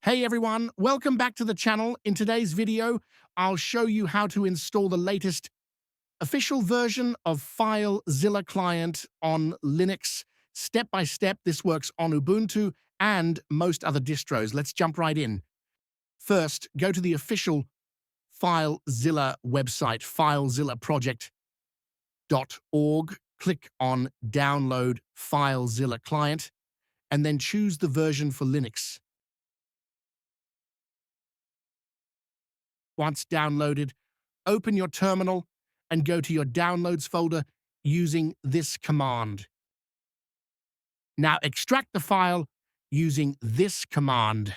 Hey everyone, welcome back to the channel. In today's video, I'll show you how to install the latest official version of FileZilla client on Linux. Step by step, this works on Ubuntu and most other distros. Let's jump right in. First, go to the official FileZilla website, filezillaproject.org. Click on Download FileZilla client, and then choose the version for Linux. Once downloaded, open your terminal and go to your Downloads folder using this command. Now extract the file using this command.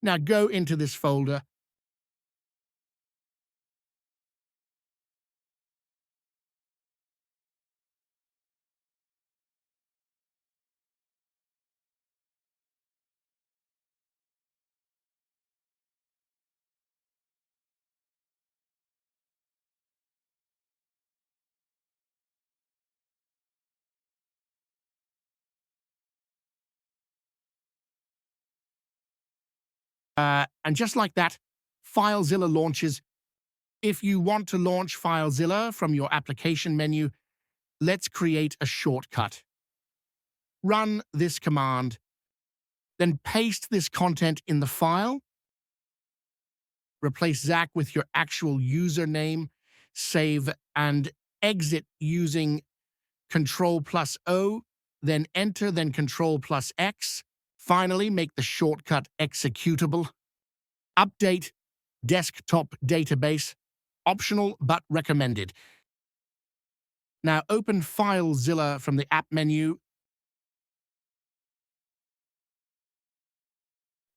Now go into this folder and just like that, FileZilla launches. If you want to launch FileZilla from your application menu, let's create a shortcut. Run this command, then paste this content in the file. Replace Zach with your actual username, save and exit using Ctrl+O, then enter, then Ctrl+X. Finally, make the shortcut executable. Update desktop database, optional but recommended. Now open FileZilla from the app menu.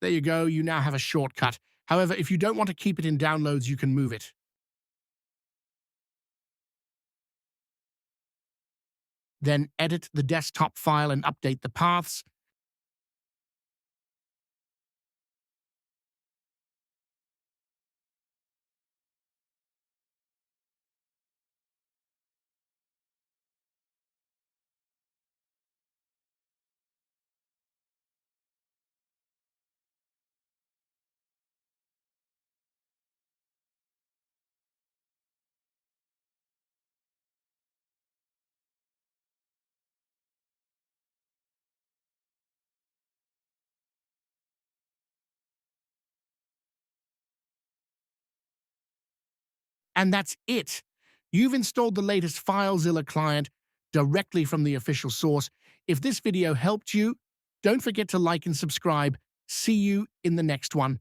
There you go, you now have a shortcut. However, if you don't want to keep it in downloads, you can move it. Then edit the desktop file and update the paths. And that's it. You've installed the latest FileZilla client directly from the official source. If this video helped you, don't forget to like and subscribe. See you in the next one.